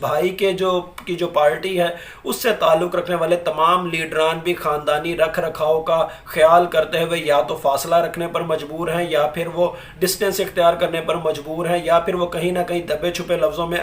بھائی کے جو پارٹی ہے اس سے تعلق رکھنے والے تمام لیڈران بھی خاندانی رکھ رکھاؤ کا خیال کرتے ہوئے یا تو فاصلہ رکھنے پر مجبور ہیں یا پھر وہ ڈسٹینس اختیار کرنے پر مجبور ہیں یا پھر وہ کہیں نہ کہیں دبے چھپے لفظوں میں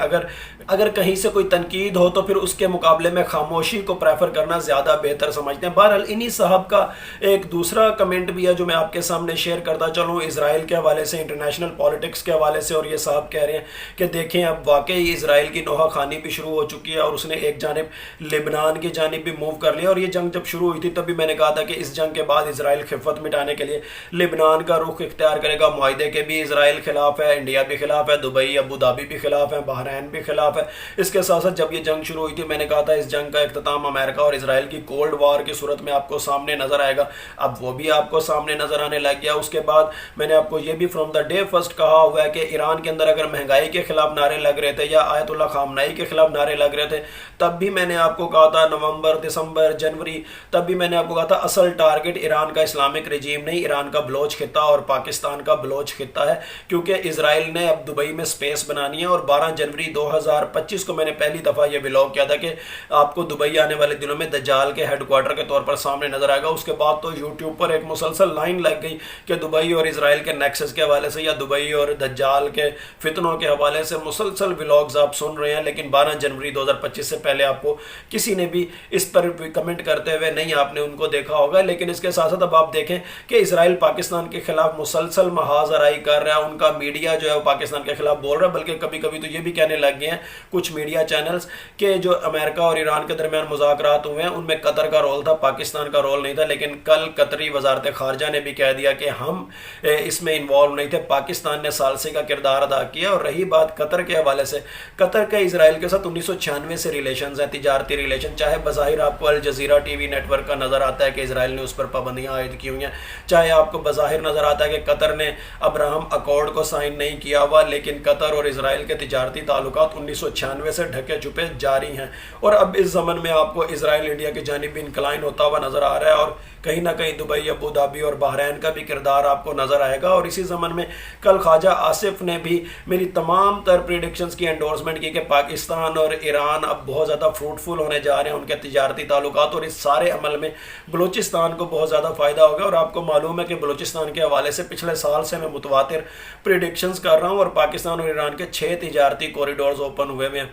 اگر کہیں سے کوئی تنقید ہو تو پھر اس کے مقابلے میں خاموشی کو پریفر کرنا زیادہ بہتر سمجھتے ہیں۔ بہرحال انہی صاحب کا ایک دوسرا کمنٹ بھی ہے جو میں آپ کے سامنے شیئر کرتا چلوں اسرائیل کے حوالے سے، انٹرنیشنل پالیٹکس کے حوالے سے، اور یہ صاحب کہہ رہے ہیں کہ دیکھیں اب واقعی اسرائیل کی نوحہ خانی بھی شروع ہو چکی ہے اور اس نے ایک جانب لبنان کی جانب بھی موو کر لیا، اور یہ جنگ جب شروع ہوئی تھی تب بھی میں نے کہا تھا کہ اس جنگ کے بعد اسرائیل خفت مٹانے کے لیے لبنان کا رخ اختیار کرے گا۔ معاہدے کے بھی اسرائیل خلاف ہے، انڈیا بھی خلاف ہے، دبئی ابو دھابی بھی خلاف ہے، بحرین بھی خلاف ہے۔ اس کے ساتھ ساتھ جب یہ جنگ شروع ہوئی تھی میں نے کہا تھا اس جنگ کا اختتام امریکہ اور اسرائیل کی کولڈ وار کی صورت میں آپ کو سامنے نظر آئے گا، اب وہ بھی آپ کو سامنے نظر آنے لگ گیا۔ اس کے بعد میں نے آپ کو یہ بھی فرام دا ڈے فرسٹ کہا ہوا ہے کہ ایران کے اندر اگر مہنگائی کے خلاف نعرے لگ رہے تھے یا آیت اللہ خامنائی کے خلاف نعرے لگ رہے تھے تب بھی میں نے آپ کو کہا تھا نومبر، دسمبر، جنوری، تب بھی میں نے آپ کو کہا تھا اصل ٹارگٹ ایران کا اسلامک رجیم نہیں، ایران کا بلوچ خطہ اور پاکستان کا بلوچ خطہ ہے، کیونکہ اسرائیل نے اب دبئی میں سپیس بنانی ہے۔ اور 12 جنوری 2025 کو میں نے پہلی دفعہ یہ ولاگ کیا تھا کہ آپ کو دبئی آنے والے دنوں میں دجال کے ہیڈ کوارٹر کے طور پر سامنے نظر آئے گا۔ اس کے بعد تو یوٹیوب پر ایک مسلسل لائن لگ گئی کہ دبئی اور اسرائیل کے نیکسس کے حوالے سے یا دبئی اور دجال کے فتنوں کے حوالے سے مسلسل ولاگز آپ سن رہے ہیں، لیکن 12 جنوری 2025 سے پہلے آپ کو کسی نے بھی اس پر کمنٹ کرتے ہوئے نہیں آپ نے ان کو دیکھا ہوگا۔ لیکن اس کے ساتھ ساتھ اب آپ دیکھیں کہ اسرائیل پاکستان کے خلاف مسلسل محاذ آرائی کر رہا ہے، ان کا میڈیا جو ہے وہ پاکستان کے خلاف بول رہا ہے، بلکہ کبھی کبھی تو یہ بھی کہنے لگ گئے ہیں کچھ میڈیا چینلز کہ جو امریکہ اور ایران کے درمیان مذاکرات ہوئے ہیں ان میں قطر کا رول تھا، پاکستان کا رول نہیں تھا۔ لیکن کل قطری وزارت خارجہ نے بھی کہہ دیا کہ ہم اس میں انوالو نہیں تھے، پاکستان نے ثالثی کا کردار ادا کیا۔ اور رہی بات قطر کے حوالے سے، قطر کے اسرائیل کے ساتھ 1996 سے ریلیشنز ہیں، تجارتی ریلیشن، چاہے بظاہر آپ کو Al Jazeera TV network کا نظر آتا ہے کہ اسرائیل نے اس پر پابندیاں عائد کی ہوئی ہیں، چاہے آپ کو بظاہر نظر آتا ہے کہ قطر نے ابراہم اکارڈ کو سائن نہیں کیا ہوا، لیکن قطر اور اسرائیل کے تجارتی تعلقات 1996 سے ڈھکے چھپے جاری ہیں۔ اور اب اس زمن میں آپ کو اسرائیل انڈیا کی جانب بھی انکلائن ہوتا ہوا نظر آ رہا ہے، اور کہیں نہ کہیں دبئی، ابو دھابی اور بحرین کا بھی کردار آپ کو نظر آئے گا۔ اور اسی زمن میں کل خواجہ آصف نے بھی میری تمام تر پریڈکشنز کی انڈورسمنٹ کی کہ پاکستان اور ایران اب بہت زیادہ فروٹفل ہونے جا رہے ہیں ان کے تجارتی تعلقات، اور اس سارے عمل میں بلوچستان کو بہت زیادہ فائدہ ہوگا۔ اور آپ کو معلوم ہے کہ بلوچستان کے حوالے سے پچھلے سال سے میں متواتر پریڈکشنز کر رہا ہوں، اور پاکستان اور ایران کے 6 تجارتی کوریڈورز اوپن ہوئے ہوئے ہیں،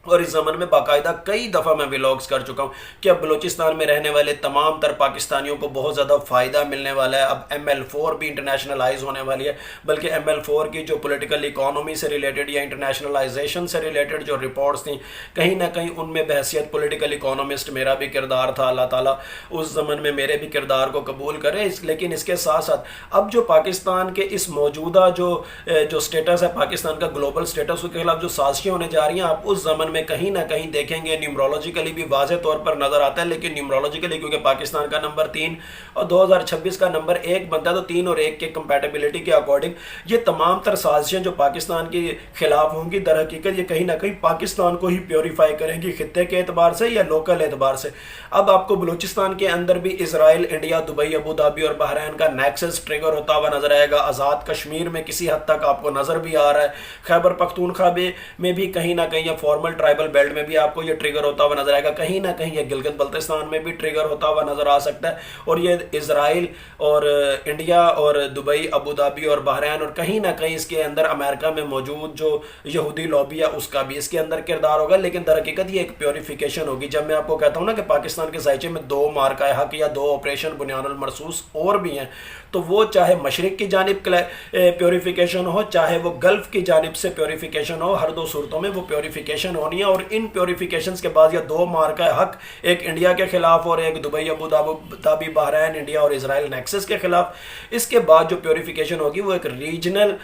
اور اس زمن میں باقاعدہ کئی دفعہ میں ولاگز کر چکا ہوں کہ اب بلوچستان میں رہنے والے تمام تر پاکستانیوں کو بہت زیادہ فائدہ ملنے والا ہے۔ اب ML4 بھی انٹرنیشنلائز ہونے والی ہے، بلکہ ML4 کی جو پولیٹیکل اکانومی سے ریلیٹڈ یا انٹرنیشنلائزیشن سے ریلیٹڈ جو رپورٹس تھیں کہیں نہ کہیں ان میں بحیثیت پولیٹیکل اکانومسٹ میرا بھی کردار تھا، اللہ تعالیٰ اس زمن میں میرے بھی کردار کو قبول کرے۔ لیکن اس کے ساتھ ساتھ اب جو پاکستان کے اس موجودہ جو سٹیٹس ہے پاکستان کا گلوبل سٹیٹس، اس کے خلاف جو سازشیں ہونے جا رہی ہیں آپ اس زمن میں کہیں نہ کہیں دیکھیں گے نیومرولوجیکلی بھی واضح طور پر نظر آتا ہے، لیکن نیومرولوجیکلی کیونکہ پاکستان کا نمبر 3 اور 2026 کا نمبر 1 بنتا ہے تو 3 اور 1 کے کمپیٹیبلٹی کے اکارڈنگ یہ تمام تر سازشیں جو پاکستان کے خلاف ہوں گی در حقیقت یہ کہیں نہ کہیں پاکستان کو ہی پیوریفائی کریں گی، خطے کے اعتبار سے یا لوکل اعتبار سے۔ اب آپ کو بلوچستان کے اندر بھی اسرائیل، انڈیا، دبئی، ابو دھابی اور بحرین کا نیکسس ٹریگر ہوتا ہوا نظر آئے گا۔ آزاد کشمیر میں کسی حد تک آپ کو نظر بھی آ رہا ہے، خیبر پختونخوا میں بھی کہیں نہ کہیں یا فارمل ٹرائبل بیلٹ میں بھی آپ کو یہ ٹریگر ہوتا ہوا نظر آئے گا، کہیں نہ کہیں یہ گلگت بلتستان میں بھی ٹریگر ہوتا ہوا نظر آ سکتا ہے۔ اور یہ اسرائیل اور انڈیا اور دبئی، ابو دھابی اور بحرین اور کہیں نہ کہیں اس کے اندر امریکہ میں موجود جو یہودی لابی ہے اس کا بھی اس کے اندر کردار ہوگا۔ لیکن در حقیقت یہ ایک پیوریفیکیشن ہوگی۔ جب میں آپ کو کہتا ہوں نا کہ پاکستان کے ذائچے میں 2 مارکہ حق یا 2 آپریشن بنیان المرصوص اور بھی ہیں، تو وہ چاہے مشرق کی جانب پیوریفیکیشن ہو چاہے وہ گلف کی جانب سے پیوریفیکیشن ہو، ہر 2 صورتوں میں وہ پیوریفیکیشن ہونی ہے۔ اور ان پیوریفیکیشنز کے بعد یا 2 مارکہ حق، ایک انڈیا کے خلاف اور ایک Dubai, Abu Dhabi, Bahrain, India اور اسرائیل نیکسس کے خلاف، اس کے بعد جو پیوریفیکیشن ہوگی وہ ایک ریجنل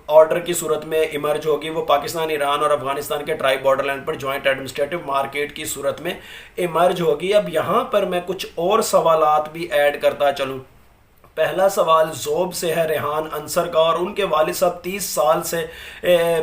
آرڈر کی صورت میں ایمرج ہوگی، وہ پاکستان، ایران اور افغانستان کے ٹرائی بارڈر لینڈ پر جوائنٹ ایڈمنسٹریٹو مارکیٹ کی صورت میں ایمرج ہوگی۔ اب یہاں پر میں کچھ اور سوالات بھی ایڈ کرتا چلوں۔ پہلا سوال زوب سے ہے، ریحان انصر کا، اور ان کے والد صاحب 30 سال سے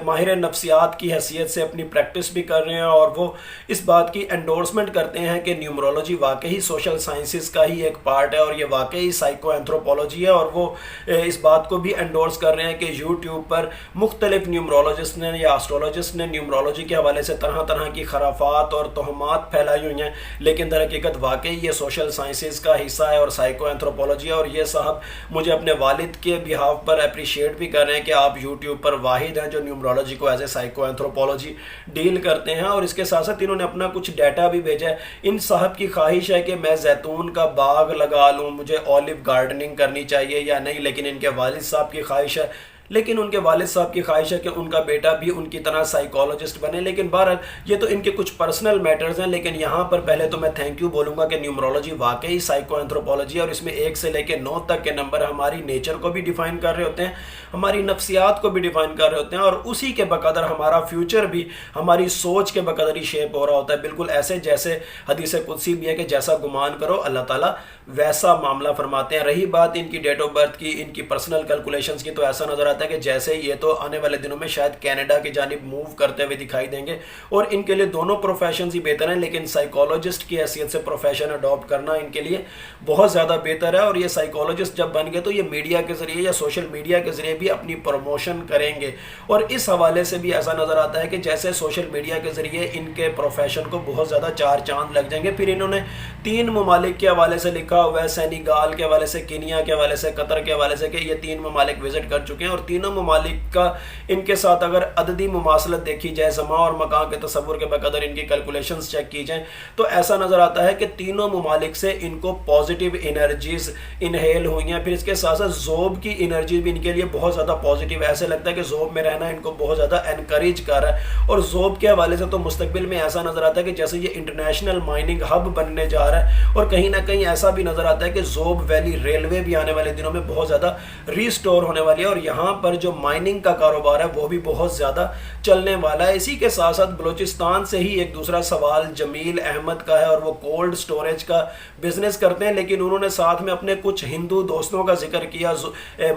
ماہر نفسیات کی حیثیت سے اپنی پریکٹس بھی کر رہے ہیں، اور وہ اس بات کی انڈورسمنٹ کرتے ہیں کہ نیومرولوجی واقعی سوشل سائنسز کا ہی ایک پارٹ ہے اور یہ واقعی سائیکو اینتھروپولوجی ہے، اور وہ اس بات کو بھی انڈورس کر رہے ہیں کہ یوٹیوب پر مختلف نیومرولوجسٹ نے یا اسٹرولوجسٹ نے نیومرولوجی کے حوالے سے طرح طرح کی خرافات اور تہمات پھیلائی ہوئی ہیں، لیکن در حقیقت واقعی یہ سوشل سائنسز کا حصہ ہے اور سائیکو اینتھروپولوجی ہے۔ اور یہ صاحب مجھے اپنے والد کے بہاف پر اپریشیٹ بھی کر رہے ہیں کہ آپ یوٹیوب پر واحد ہیں جو نیومرولوجی کو as a psycho anthropology deal کرتے ہیں، اور اس کے ساتھ ساتھ انہوں نے اپنا کچھ ڈیٹا بھی بھیجا ہے۔ ان صاحب کی خواہش ہے کہ میں زیتون کا باغ لگا لوں، مجھے اولیو گارڈننگ کرنی چاہیے یا نہیں، لیکن ان کے والد صاحب کی خواہش ہے، لیکن ان کے والد صاحب کی خواہش ہے کہ ان کا بیٹا بھی ان کی طرح سائیکولوجسٹ بنے۔ لیکن بہرحال یہ تو ان کے کچھ پرسنل میٹرز ہیں، لیکن یہاں پر پہلے تو میں تھینک یو بولوں گا کہ نیومرولوجی واقعی سائیکو اینتھروپولوجی ہے، اور اس میں 1 سے لے کے 9 تک کے نمبر ہماری نیچر کو بھی ڈیفائن کر رہے ہوتے ہیں، ہماری نفسیات کو بھی ڈیفائن کر رہے ہوتے ہیں، اور اسی کے بقدر ہمارا فیوچر بھی ہماری سوچ کے بقدر ہی شیپ ہو رہا ہوتا ہے، بالکل ایسے جیسے حدیث قدسی بھی ہے کہ جیسا گمان کرو اللہ تعالیٰ ویسا معاملہ فرماتے ہیں۔ رہی بات ان کی ڈیٹ آف برتھ کی، ان کی پرسنل کیلکولیشنز کی، تو ایسا نظر آتا ہے کہ جیسے یہ تو آنے والے دنوں میں شاید کینیڈا کی جانب موو کرتے ہوئے دکھائی دیں گے، اور ان کے لیے دونوں پروفیشنز ہی بہتر ہیں، لیکن سائیکولوجسٹ کی حیثیت سے پروفیشن اڈاپٹ کرنا ان کے لیے بہت زیادہ بہتر ہے، اور یہ سائیکولوجسٹ جب بن گئے تو یہ میڈیا کے ذریعے یا سوشل میڈیا کے ذریعے بھی اپنی پروموشن کریں گے، اور اس حوالے سے بھی ایسا نظر آتا ہے کہ جیسے سوشل میڈیا کے ذریعے ان کے پروفیشن کو بہت زیادہ 4 چاند لگ جائیں گے۔ پھر انہوں نے 3 ممالک کے حوالے سے لکھا ہوا ہے، سینیگال کے حوالے سے، کینیا کے حوالے سے، قطر کے حوالے سے، کہ یہ 3 ممالک وزٹ کر چکے ہیں، اور تینوں ممالک کا ان کے ساتھ اگر عددی مماثلت دیکھی جائے، زمان اور مکان کے تصور کے بقدر ان کی کیلکولیشنز چیک کی جائیں، تو ایسا نظر آتا ہے کہ تینوں ممالک سے ان کو پازیٹیو انرجیز انہیل ہوئی ہیں۔ پھر اس کے ساتھ ساتھ زوب کی انرجی بھی ان کے لیے بہت زیادہ پازیٹیو ہے، ایسے لگتا ہے کہ زوب میں رہنا ان کو بہت زیادہ انکریج کر رہا ہے، اور زوب کے حوالے سے تو مستقبل میں ایسا نظر آتا ہے کہ جیسے یہ انٹرنیشنل مائننگ ہب بننے جا رہا ہے، اور کہیں نہ کہیں ایسا بھی نظر آتا ہے کہ زوب ویلی ریلوے بھی آنے والے دنوں میں بہت زیادہ ریسٹور ہونے والی ہے، اور یہاں پر جو مائننگ کا کاروبار ہے وہ بھی بہت زیادہ چلنے والا ہے۔ اسی کے ساتھ ساتھ بلوچستان سے ہی ایک دوسرا سوال جمیل احمد کا ہے، اور وہ کولڈ سٹوریج کا بزنس کرتے ہیں، لیکن انہوں نے ساتھ میں اپنے کچھ ہندو دوستوں کا ذکر کیا۔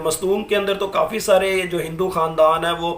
مستونگ کے اندر تو کافی سارے جو ہندو خاندان ہیں وہ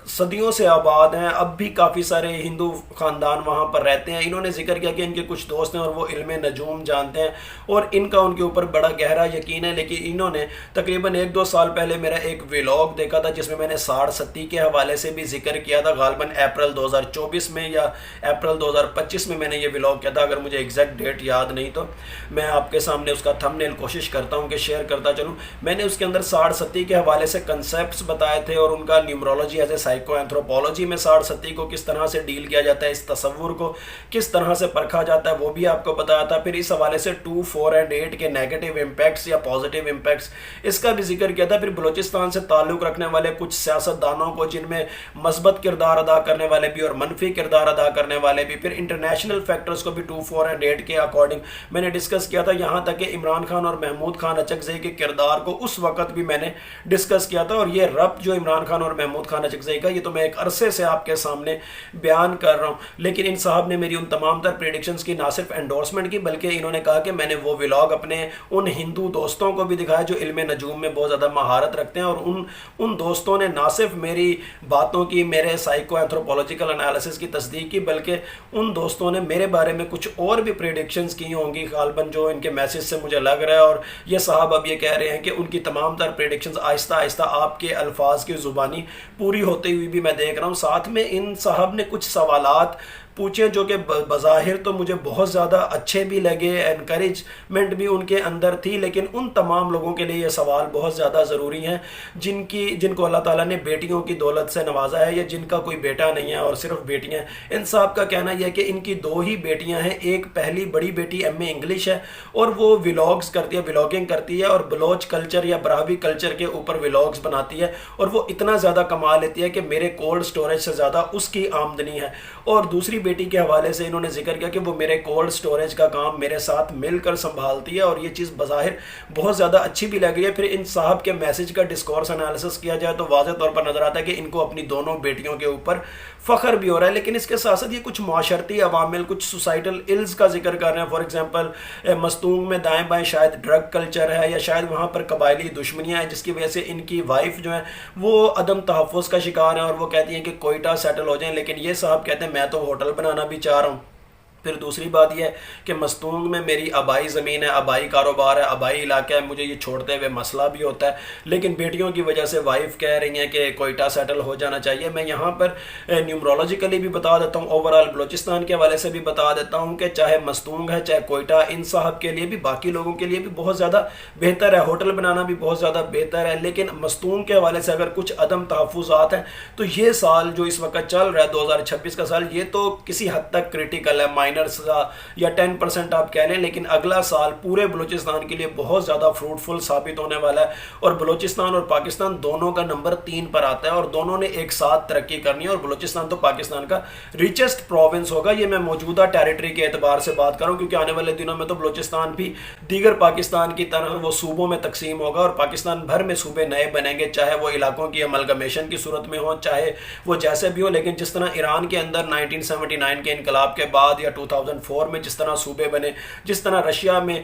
صدیوں سے آباد ہیں، اب بھی کافی سارے ہندو خاندان وہاں پر رہتے ہیں۔ انہوں نے ذکر کیا کہ ان کے کچھ دوست ہیں اور وہ علم نجوم جانتے ہیں، اور ان کا ان کے اوپر بڑا گہرا یقین ہے، لیکن انہوں نے تقریباً 1-2 سال پہلے میرا ایک ویلاگ دیکھا تھا جس میں میں نے 60 کے حوالے سے بھی ذکر کیا تھا، غالباً اپریل 2024 میں یا اپریل 2025 میں نے یہ ویلاگ کیا تھا، اگر مجھے ایگزیکٹ ڈیٹ یاد نہیں تو میں آپ کے سامنے اس کا تھمبنیل کوشش کرتا ہوں کہ شیئر کرتا چلوں۔ میں نے اس کے اندر 60 کے حوالے سے کنسیپٹس بتائے تھے، اور ان کا نیومرولوجی ایز اے سائیکو اینتھروپولوجی میں 60 کو کس طرح سے ڈیل کیا جاتا ہے، اس تصور کو کس طرح سے پرکھا جاتا ہے وہ بھی آپ کو بتایا تھا۔ پھر اس حوالے سے 2، 4 اور 8 کے نیگیٹو امپیکٹس یا پازیٹیو امپیکٹس اس کا بھی ذکر کیا تھا۔ پھر بلوچستان سے تعلق رکھنے والے کچھ سیاست دانوں کو جن میں مثبت کردار ادا کرنے والے بھی اور منفی کردار ادا کرنے والے بھی، پھر انٹرنیشنل فیکٹرز کو بھی 2، 4 اور 8 کے اکارڈنگ میں نے ڈسکس کیا تھا، یہاں تک کہ عمران خان اور محمود خان اچکزئی کے کردار کو اس وقت بھی میں نے ڈسکس کیا تھا۔ اور یہ ربط جو عمران خان اور محمود خان اچکزئی کا، یہ تو میں ایک عرصے سے آپ کے سامنے بیان کر رہا ہوں، لیکن ان صاحب نے میری ان تمام تر پریڈکشنز کی نہ صرف انڈورسمنٹ کی بلکہ انہوں نے کہا کہ میں نے وہ ولاگ اپنے ان ہندو دوستوں کو بھی دکھایا جو علم نجوم میں بہت زیادہ مہارت رکھتے ہیں، اور ان دوستوں نے نہ صرف میری باتوں کی، میرے سائیکو اینتھروپولوجیکل انالیسس کی تصدیق کی، بلکہ ان دوستوں نے میرے بارے میں کچھ اور بھی پریڈکشنز کی ہوں گی غالباً جو ان کے میسج سے مجھے لگ رہا ہے، اور یہ صاحب اب یہ کہہ رہے ہیں کہ ان کی تمام تر پریڈکشنز آہستہ آہستہ آپ کے الفاظ کی زبانی پوری ہوتی ہوئی بھی میں دیکھ رہا ہوں۔ ساتھ میں ان صاحب نے کچھ سوالات پوچھے جو کہ بظاہر تو مجھے بہت زیادہ اچھے بھی لگے، انکریجمنٹ بھی ان کے اندر تھی، لیکن ان تمام لوگوں کے لیے یہ سوال بہت زیادہ ضروری ہیں جن کو اللہ تعالیٰ نے بیٹیوں کی دولت سے نوازا ہے، یا جن کا کوئی بیٹا نہیں ہے اور صرف بیٹیاں ہیں۔ ان صاحب کا کہنا یہ ہے کہ ان کی 2 ہی بیٹیاں ہیں، ایک پہلی بڑی بیٹی ایم اے انگلش ہے اور وہ ولاگز کرتی ہے، ولاگنگ کرتی ہے، اور بلوچ کلچر یا براہوی کلچر کے اوپر ولاگز بناتی ہے، اور وہ اتنا زیادہ کما لیتی ہے کہ میرے کولڈ سٹوریج سے زیادہ اس کی آمدنی ہے۔ اور دوسری بیٹی کے حوالے سے انہوں نے ذکر کیا کہ وہ میرے کولڈ سٹوریج کا کام میرے ساتھ مل کر سنبھالتی ہے، اور یہ چیز بظاہر بہت زیادہ اچھی بھی لگ رہی ہے۔ پھر ان صاحب کے میسج کا ڈسکورس انالیسس کیا جائے تو واضح طور پر نظر آتا ہے کہ ان کو اپنی دونوں بیٹیوں کے اوپر فخر بھی ہو رہا ہے، لیکن اس کے ساتھ ساتھ یہ کچھ معاشرتی عوامل، کچھ سوسائٹل الز کا ذکر کر رہے ہیں. فار ایگزامپل مستونگ میں دائیں بائیں شاید ڈرگ کلچر ہے، یا شاید وہاں پر قبائلی دشمنیاں ہیں جس کی وجہ سے ان کی وائف جو ہیں وہ عدم تحفظ کا شکار ہیں، اور وہ کہتی ہیں کہ کوئٹہ سیٹل ہو جائیں. لیکن یہ صاحب کہتے ہیں میں تو ہوٹل بنانا بھی چاہ رہا ہوں. پھر دوسری بات یہ ہے کہ مستونگ میں میری آبائی زمین ہے، آبائی کاروبار ہے، آبائی علاقہ ہے، مجھے یہ چھوڑتے ہوئے مسئلہ بھی ہوتا ہے. لیکن بیٹیوں کی وجہ سے وائف کہہ رہی ہیں کہ کوئٹہ سیٹل ہو جانا چاہیے. میں یہاں پر نیومرولوجیکلی بھی بتا دیتا ہوں، اوورال بلوچستان کے حوالے سے بھی بتا دیتا ہوں کہ چاہے مستونگ ہے چاہے کوئٹہ، ان صاحب کے لیے بھی باقی لوگوں کے لیے بھی بہت زیادہ بہتر ہے، ہوٹل بنانا بھی بہت زیادہ بہتر ہے. لیکن مستونگ کے حوالے سے اگر کچھ عدم تحفظات ہیں تو یہ سال جو اس وقت چل رہا ہے 2026 کا سال، یہ تو کسی حد تک کریٹیکل ہے، مائنرز یا 10% آپ کہہ لیں. لیکن اگلا سال پورے بلوچستان کے لیے بہت زیادہ فروٹفل ثابت ہونے والا ہے، اور بلوچستان اور پاکستان دونوں کا نمبر 3 پر آتا ہے، اور دونوں نے ایک ساتھ ترقی کرنی ہے. اور بلوچستان تو پاکستان کا ریچسٹ پروونس ہوگا. یہ میں موجودہ ٹیریٹری کے اعتبار سے بات کروں، کیونکہ آنے والے دنوں میں تو بلوچستان بھی دیگر پاکستان کی طرح وہ صوبوں میں تقسیم ہوگا، اور پاکستان بھر میں صوبے نئے بنیں گے، چاہے وہ علاقوں کی املگمیشن کی صورت میں ہوں، چاہے وہ جیسے بھی ہوں. لیکن جس طرح ایران کے اندر 1979 کے انقلاب کے بعد یا 2004 میں جس طرح صوبے بنے، جس طرح رشیا میں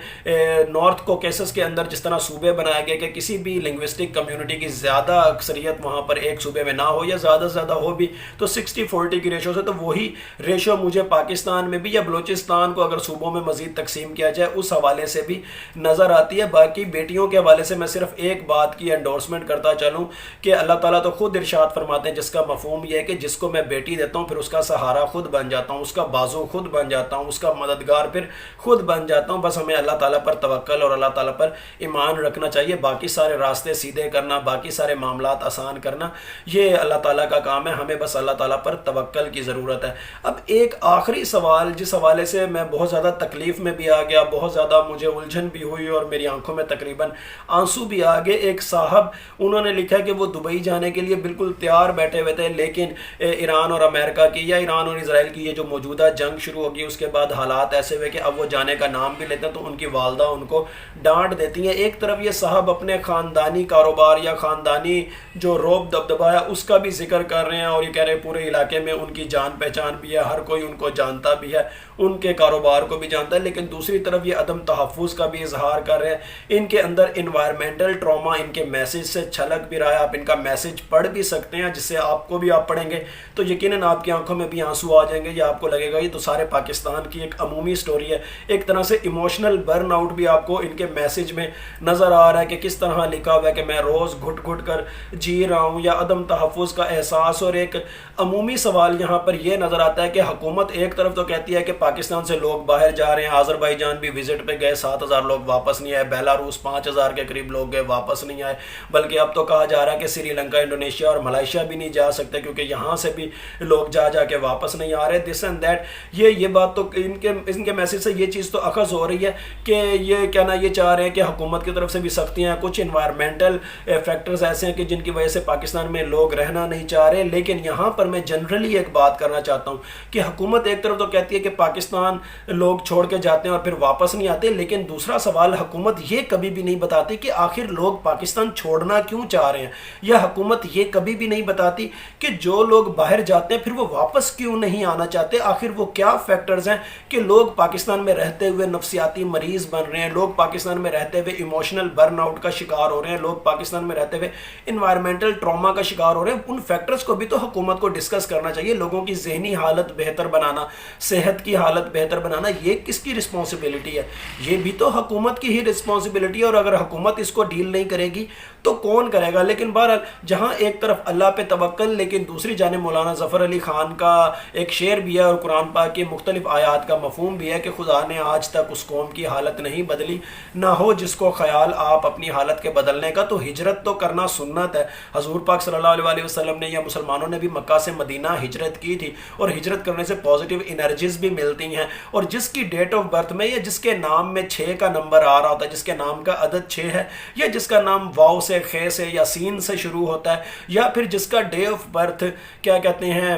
نارتھ کوکیسس کے اندر جس طرح صوبے بنائے گئے کہ کسی بھی لنگوسٹک کمیونٹی کی زیادہ اکثریت وہاں پر ایک صوبے میں نہ ہو، یا زیادہ سے زیادہ ہو بھی تو 60-40 کی ریشو سے، تو وہی ریشو مجھے پاکستان میں بھی یا بلوچستان کو اگر صوبوں میں مزید تقسیم کیا جائے اس حوالے سے بھی نظر آتی ہے. باقی بیٹیوں کے حوالے سے میں صرف ایک بات کی انڈورسمنٹ کرتا چلوں کہ اللہ تعالیٰ تو خود ارشاد فرماتے ہیں، جس کا مفہوم یہ ہے کہ جس کو میں بیٹی دیتا ہوں پھر اس کا سہارا خود بن جاتا ہوں، اس کا بازو خود بن جاتا ہوں، اس کا مددگار پھر خود بن جاتا ہوں. بس ہمیں اللہ تعالیٰ پر توکل اور اللہ تعالیٰ پر ایمان رکھنا چاہیے. باقی سارے راستے سیدھے کرنا، باقی سارے معاملات آسان کرنا، یہ اللہ تعالیٰ کا کام ہے. ہمیں بس اللہ تعالیٰ پر توکل کی ضرورت ہے. اب ایک آخری سوال جس حوالے سے میں بہت زیادہ تکلیف میں بھی آ گیا، بہت زیادہ مجھے الجھن بھی ہوئی اور میری آنکھوں میں تقریباً آنسو بھی آ گئے. ایک صاحب انہوں نے لکھا کہ وہ دبئی جانے کے لیے بالکل تیار بیٹھے ہوئے تھے، لیکن ایران اور امریکہ کی یا ایران اور اسرائیل کی یہ جو موجودہ جنگ شروع ہوگی اس کے بعد حالات ایسے ہوئے کہ اب وہ جانے کا نام بھی لیتے ہیں تو ان کی والدہ ان کو ڈانٹ دیتی ہیں. ایک طرف یہ صاحب اپنے خاندانی کاروبار یا خاندانی جو روب دبدبا ہے اس کا بھی ذکر کر رہے ہیں، اور یہ کہہ رہے ہیں پورے علاقے میں ان کی جان پہچان بھی ہے، ہر کوئی ان کو جانتا بھی ہے، ان کے کاروبار کو بھی جانتا ہے. لیکن دوسری طرف یہ عدم تحفظ کا بھی اظہار کر رہے ہیں. ان کے اندر انوائرمنٹل ٹراما ان کے میسج سے چھلک بھی رہا ہے. آپ ان کا میسج پڑھ بھی سکتے ہیں، جس سے آپ کو بھی آپ پڑھیں گے تو یقیناً آپ کی آنکھوں میں بھی آنسو آ جائیں گے، یا آپ کو لگے گا یہ تو سارے پاکستان کی ایک عمومی سٹوری ہے. ایک طرح سے ایموشنل برن آؤٹ بھی آپ کو ان کے میسج میں نظر آ رہا ہے کہ کس طرح لکھا ہوا ہے کہ میں روز گھٹ گھٹ کر جی رہا ہوں، یا عدم تحفظ کا احساس. اور ایک عمومی سوال یہاں پر یہ نظر آتا ہے کہ حکومت ایک طرف تو کہتی ہے کہ پاکستان سے لوگ باہر جا رہے ہیں، آذربائیجان بھی وزٹ پہ گئے 7,000 لوگ واپس نہیں آئے، بیلاروس 5,000 کے قریب لوگ گئے واپس نہیں آئے، بلکہ اب تو کہا جا رہا ہے کہ سری لنکا، انڈونیشیا اور ملائیشیا بھی نہیں جا سکتے کیونکہ یہاں سے بھی لوگ جا کے واپس نہیں آ رہے. دس اینڈ دیٹ، یہ بات تو ان کے میسج سے یہ چیز تو اخذ ہو رہی ہے کہ یہ کہنا یہ چاہ رہے ہیں کہ حکومت کی طرف سے بھی سختیاں ہیں، کچھ انوائرمنٹل فیکٹرز ایسے ہیں کہ جن کی وجہ سے پاکستان میں لوگ رہنا نہیں چاہ رہے. لیکن یہاں پر میں جنرلی ایک بات کرنا چاہتا ہوں کہ حکومت ایک طرف تو کہتی ہے کہ پاکستان لوگ چھوڑ کے جاتے ہیں اور پھر واپس نہیں آتے، لیکن دوسرا سوال حکومت یہ کبھی بھی نہیں بتاتی کہ آخر لوگ پاکستان چھوڑنا کیوں چاہ رہے ہیں، یا حکومت یہ کبھی بھی نہیں بتاتی کہ جو لوگ باہر جاتے ہیں پھر وہ واپس کیوں نہیں آنا چاہتے. آخر وہ کیا فیکٹرز ہیں کہ لوگ پاکستان میں رہتے ہوئے نفسیاتی مریض بن رہے ہیں، لوگ پاکستان میں رہتے ہوئے ایموشنل برن آؤٹ کا شکار ہو رہے ہیں، لوگ پاکستان میں رہتے ہوئے انوائرمنٹل ٹراما کا شکار ہو رہے ہیں. ان فیکٹرز کو بھی تو حکومت کو ڈسکس کرنا چاہیے. لوگوں کی ذہنی حالت بہتر بنانا، صحت کی حالت بہتر بنانا، یہ کس کی رسپانسبلٹی ہے؟ یہ بھی تو حکومت کی ہی رسپانسبلٹی ہے، اور اگر حکومت اس کو ڈیل نہیں کرے گی تو کون کرے گا؟ لیکن بہرحال جہاں ایک طرف اللہ پہ توکل، لیکن دوسری جانب مولانا ظفر علی خان کا ایک شعر بھی ہے اور قرآن پاک کی مختلف آیات کا مفہوم بھی ہے کہ خدا نے آج تک اس قوم کی حالت نہیں بدلی، نہ ہو جس کو خیال آپ اپنی حالت کے بدلنے کا. تو ہجرت تو کرنا سنت ہے. حضور پاک صلی اللہ علیہ وسلم نے یا مسلمانوں نے بھی مکہ سے مدینہ ہجرت کی تھی، اور ہجرت کرنے سے پازیٹیو انرجیز بھی ملتی ہیں. اور جس کی ڈیٹ آف برتھ میں یا جس کے نام میں 6 کا نمبر آ رہا ہوتا ہے، جس کے نام کا عدد 6 ہے، یا جس کا نام واو سے، خے سے یا سین سے شروع ہوتا ہے، یا پھر جس کا ڈے آف برتھ کیا کہتے ہیں